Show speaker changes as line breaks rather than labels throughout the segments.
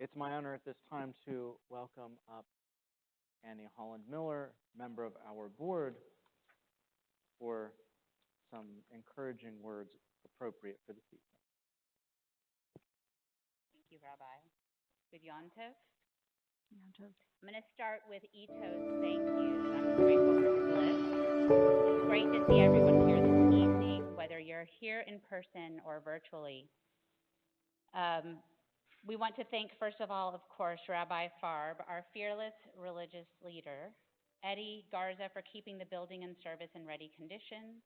It's my honor at this time to welcome up Annie Holland Miller, member of our board, for some encouraging words appropriate for this evening.
Thank you, Rabbi. Good Yontov. I'm going to start with Ito's thank you. I'm grateful for his list. It's great to see everyone here this evening, whether you're here in person or virtually. We want to thank, first of all, of course, Rabbi Farb, our fearless religious leader, Eddie Garza for keeping the building in service in ready condition,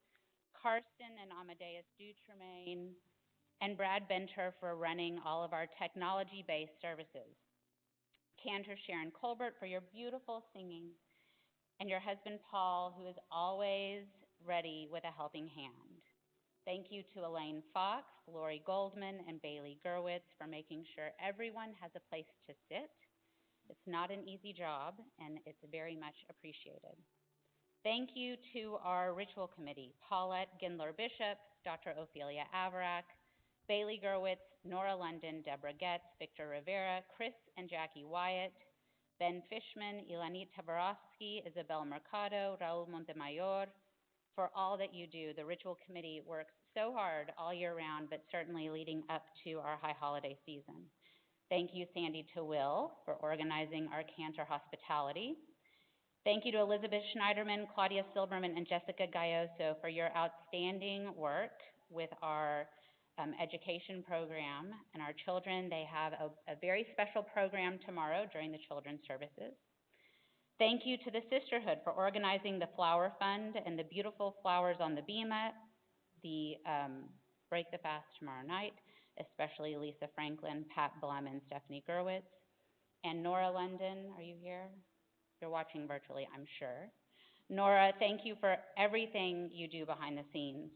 Karsten and Amadeus Dutremaine, and Brad Benter for running all of our technology-based services. Cantor Sharon Colbert for your beautiful singing, and your husband Paul, who is always ready with a helping hand. Thank you to Elaine Fox, Lori Goldman, and Bailey Gerwitz for making sure everyone has a place to sit. It's not an easy job, and it's very much appreciated. Thank you to our ritual committee, Paulette Gindler-Bishop, Dr. Ophelia Avarack, Bailey Gerwitz, Nora London, Deborah Getz, Victor Rivera, Chris and Jackie Wyatt, Ben Fishman, Ilanit Tabarovsky, Isabel Mercado, Raul Montemayor, for all that you do. The ritual committee works so hard all year round, but certainly leading up to our high holiday season. Thank you, Sandy Will, for organizing our Cantor hospitality. Thank you to Elizabeth Schneiderman, Claudia Silberman, and Jessica Gayoso for your outstanding work with our education program and our children. They have a very special program tomorrow during the children's services. Thank you to the Sisterhood for organizing the Flower Fund and the beautiful flowers on the bima, the Break the Fast tomorrow night, especially Lisa Franklin, Pat Blum, and Stephanie Gerwitz. And Nora London, are you here? You're watching virtually, I'm sure. Nora, thank you for everything you do behind the scenes.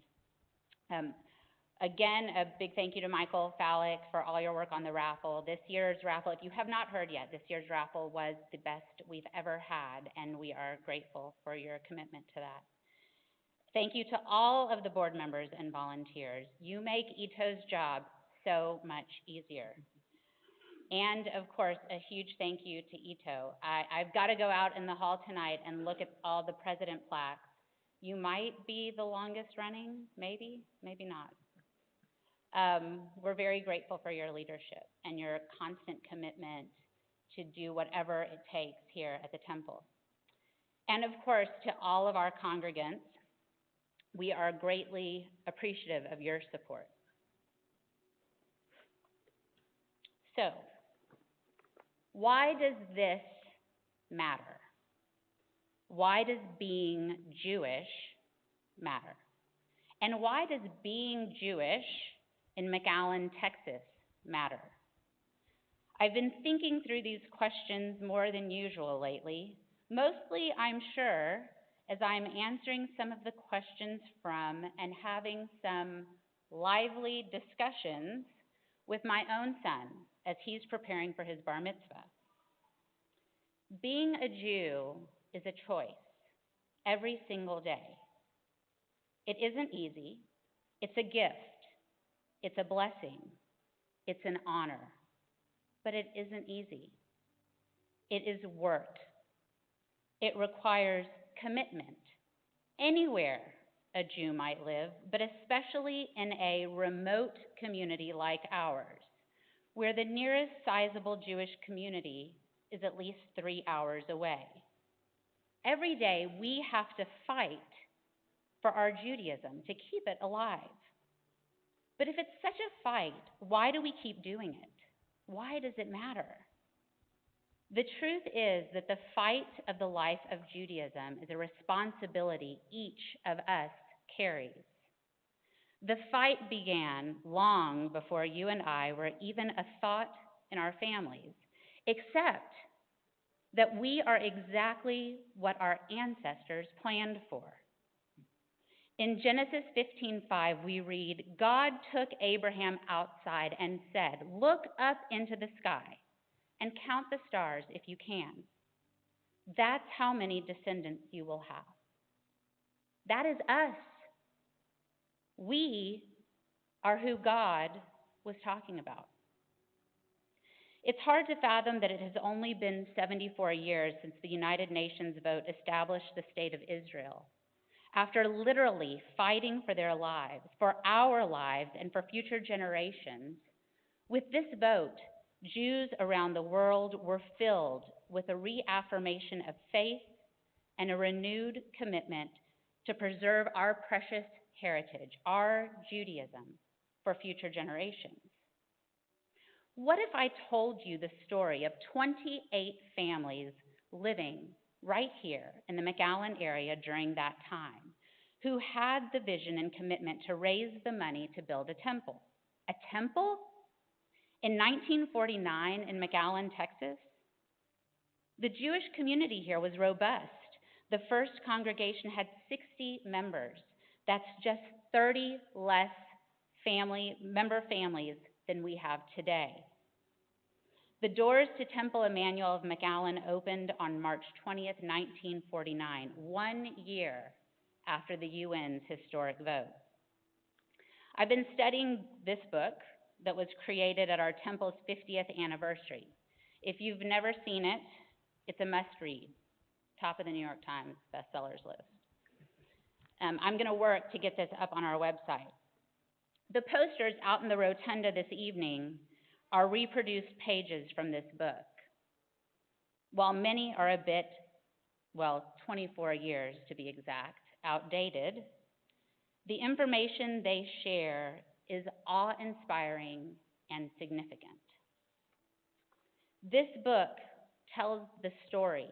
Again, a big thank you to Michael Fallick for all your work on the raffle. This year's raffle, if you have not heard yet, this year's raffle was the best we've ever had, and we are grateful for your commitment to that. Thank you to all of the board members and volunteers. You make Ito's job so much easier. And of course, a huge thank you to Ito. I've got to go out in the hall tonight and look at all the president plaques. You might be the longest running, maybe, maybe not. We're very grateful for your leadership and your constant commitment to do whatever it takes here at the temple. And of course, to all of our congregants, we are greatly appreciative of your support. So, why does this matter? Why does being Jewish matter? And why does being Jewish in McAllen, Texas, matter? I've been thinking through these questions more than usual lately, mostly, I'm sure, as I'm answering some of the questions from and having some lively discussions with my own son as he's preparing for his bar mitzvah. Being a Jew is a choice every single day. It isn't easy. It's a gift. It's a blessing. It's an honor. But it isn't easy. It is work. It requires commitment anywhere a Jew might live, but especially in a remote community like ours, where the nearest sizable Jewish community is at least 3 hours away. Every day we have to fight for our Judaism to keep it alive. But if it's such a fight, why do we keep doing it? Why does it matter? The truth is that the fight of the life of Judaism is a responsibility each of us carries. The fight began long before you and I were even a thought in our families, except that we are exactly what our ancestors planned for. In Genesis 15:5, we read, God took Abraham outside and said, look up into the sky and count the stars if you can. That's how many descendants you will have. That is us. We are who God was talking about. It's hard to fathom that it has only been 74 years since the United Nations vote established the State of Israel. After literally fighting for their lives, for our lives, and for future generations, with this vote, Jews around the world were filled with a reaffirmation of faith and a renewed commitment to preserve our precious heritage, our Judaism, for future generations. What if I told you the story of 28 families living right here in the McAllen area during that time who had the vision and commitment to raise the money to build a temple? A temple? In 1949 in McAllen, Texas, the Jewish community here was robust. The first congregation had 60 members. That's just 30 less member families than we have today. The doors to Temple Emmanuel of McAllen opened on March 20th, 1949, 1 year after the UN's historic vote. I've been studying this book that was created at our temple's 50th anniversary. If you've never seen it, it's a must-read, top of the New York Times bestsellers list. I'm going to work to get this up on our website. The posters out in the rotunda this evening are reproduced pages from this book. While many are a bit, 24 years to be exact, outdated, the information they share is awe-inspiring and significant. This book tells the story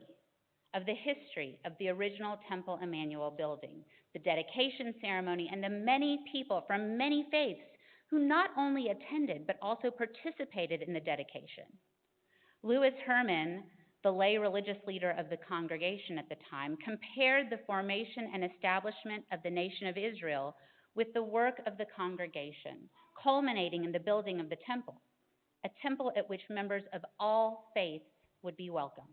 of the history of the original Temple Emmanuel building, the dedication ceremony, and the many people from many faiths who not only attended but also participated in the dedication. Louis Herman, the lay religious leader of the congregation at the time, compared the formation and establishment of the nation of Israel with the work of the congregation, culminating in the building of the temple, a temple at which members of all faiths would be welcome.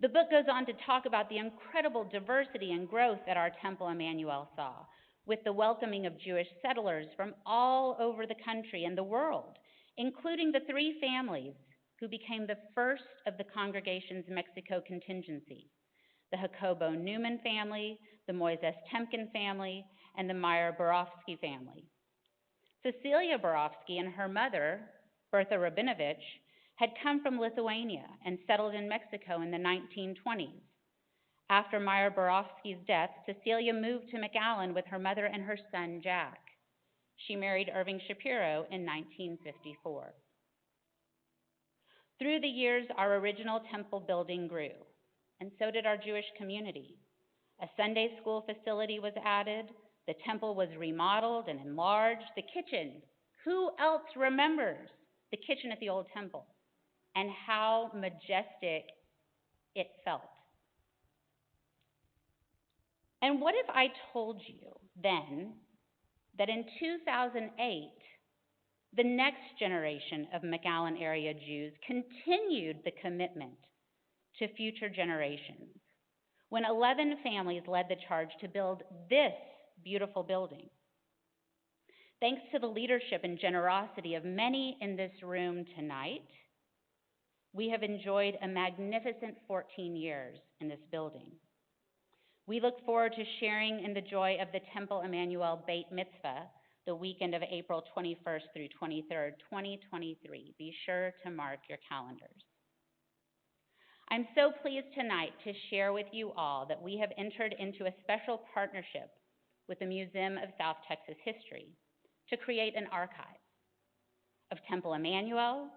The book goes on to talk about the incredible diversity and growth that our Temple Emmanuel saw, with the welcoming of Jewish settlers from all over the country and the world, including the 3 families who became the first of the congregation's Mexico contingency: the Jacobo Newman family, the Moises Temkin family, and the Meyer Borofsky family. Cecilia Borofsky and her mother, Bertha Rabinovich, had come from Lithuania and settled in Mexico in the 1920s. After Meyer Borofsky's death, Cecilia moved to McAllen with her mother and her son, Jack. She married Irving Shapiro in 1954. Through the years, our original temple building grew, and so did our Jewish community. A Sunday school facility was added, the temple was remodeled and enlarged, the kitchen. Who else remembers the kitchen at the old temple and how majestic it felt? And what if I told you then that in 2008, the next generation of McAllen area Jews continued the commitment to future generations when 11 families led the charge to build this beautiful building? Thanks to the leadership and generosity of many in this room tonight, we have enjoyed a magnificent 14 years in this building. We look forward to sharing in the joy of the Temple Emmanuel Beit Mitzvah the weekend of April 21st through 23rd, 2023. Be sure to mark your calendars. I'm so pleased tonight to share with you all that we have entered into a special partnership with the Museum of South Texas History to create an archive of Temple Emmanuel,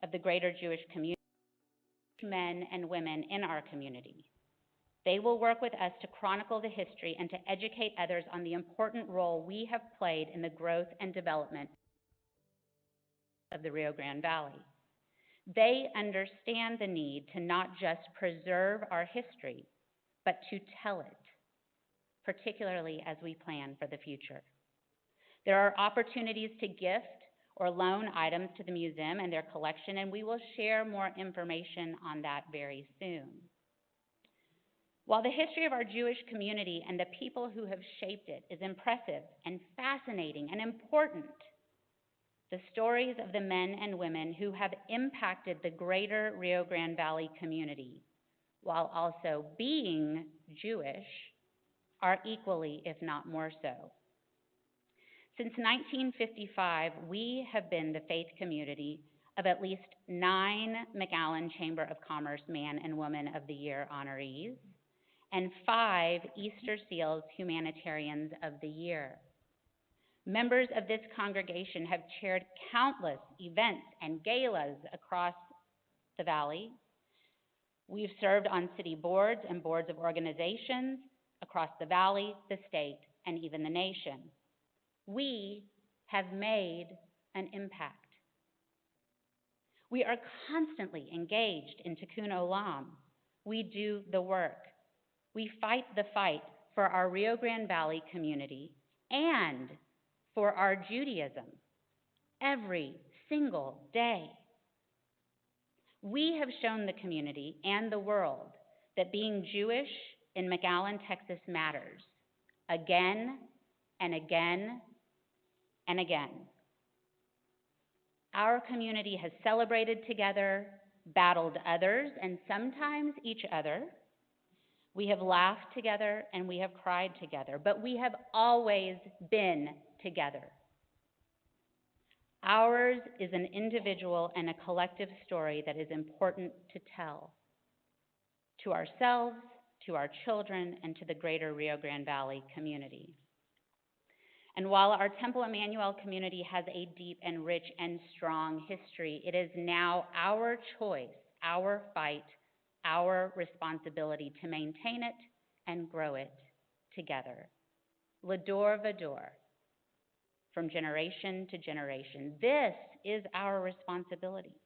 of the greater Jewish community, men and women in our community. They will work with us to chronicle the history and to educate others on the important role we have played in the growth and development of the Rio Grande Valley. They understand the need to not just preserve our history, but to tell it, particularly as we plan for the future. There are opportunities to gift or loan items to the museum and their collection, and we will share more information on that very soon. While the history of our Jewish community and the people who have shaped it is impressive and fascinating and important, the stories of the men and women who have impacted the greater Rio Grande Valley community, while also being Jewish, are equally, if not more so. Since 1955, we have been the faith community of at least 9 McAllen Chamber of Commerce Man and Woman of the Year honorees and 5 Easter Seals Humanitarians of the Year. Members of this congregation have chaired countless events and galas across the valley. We've served on city boards and boards of organizations across the valley, the state, and even the nation. We have made an impact. We are constantly engaged in Tikkun Olam. We do the work. We fight the fight for our Rio Grande Valley community and for our Judaism every single day. We have shown the community and the world that being Jewish in McAllen, Texas matters again and again and again. Our community has celebrated together, battled others, and sometimes each other. We have laughed together and we have cried together, but we have always been together. Ours is an individual and a collective story that is important to tell to ourselves, to our children, and to the greater Rio Grande Valley community. And while our Temple Emmanuel community has a deep and rich and strong history, it is now our choice, our fight, our responsibility to maintain it and grow it together. L'dor v'dor, from generation to generation. This is our responsibility.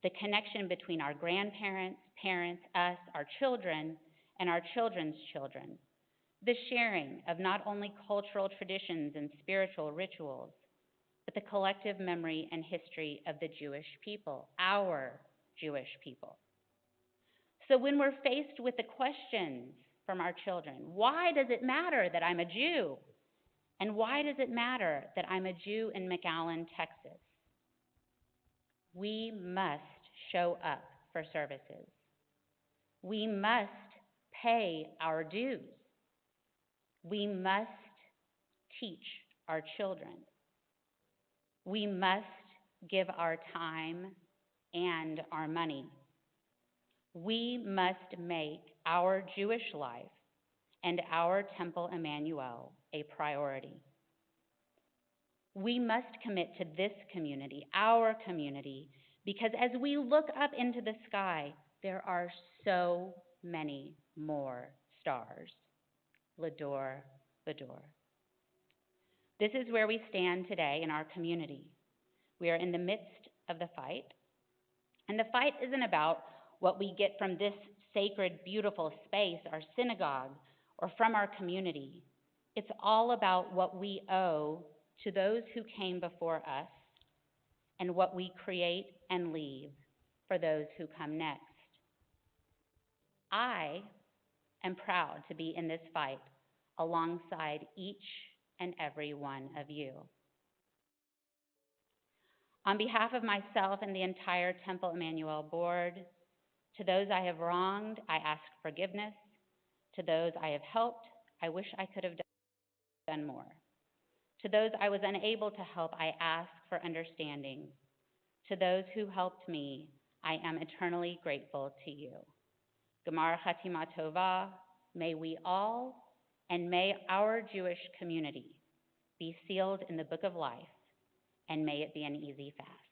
The connection between our grandparents, parents, us, our children, and our children's children. The sharing of not only cultural traditions and spiritual rituals, but the collective memory and history of the Jewish people, our Jewish people. So when we're faced with the questions from our children, why does it matter that I'm a Jew? And why does it matter that I'm a Jew in McAllen, Texas? We must show up for services. We must pay our dues. We must teach our children. We must give our time and our money. We must make our Jewish life and our Temple Emmanuel a priority. We must commit to this community, our community, because as we look up into the sky, there are so many more stars. L'dor v'dor. This is where we stand today in our community. We are in the midst of the fight, and the fight isn't about what we get from this sacred, beautiful space, our synagogue, or from our community. It's all about what we owe to those who came before us and what we create and leave for those who come next. I am proud to be in this fight alongside each and every one of you. On behalf of myself and the entire Temple Emmanuel board, to those I have wronged, I ask forgiveness. To those I have helped, I wish I could have done more. To those I was unable to help, I ask for understanding. To those who helped me, I am eternally grateful to you. Gemar Chatima Tova, may we all, and may our Jewish community be sealed in the book of life, and may it be an easy fast.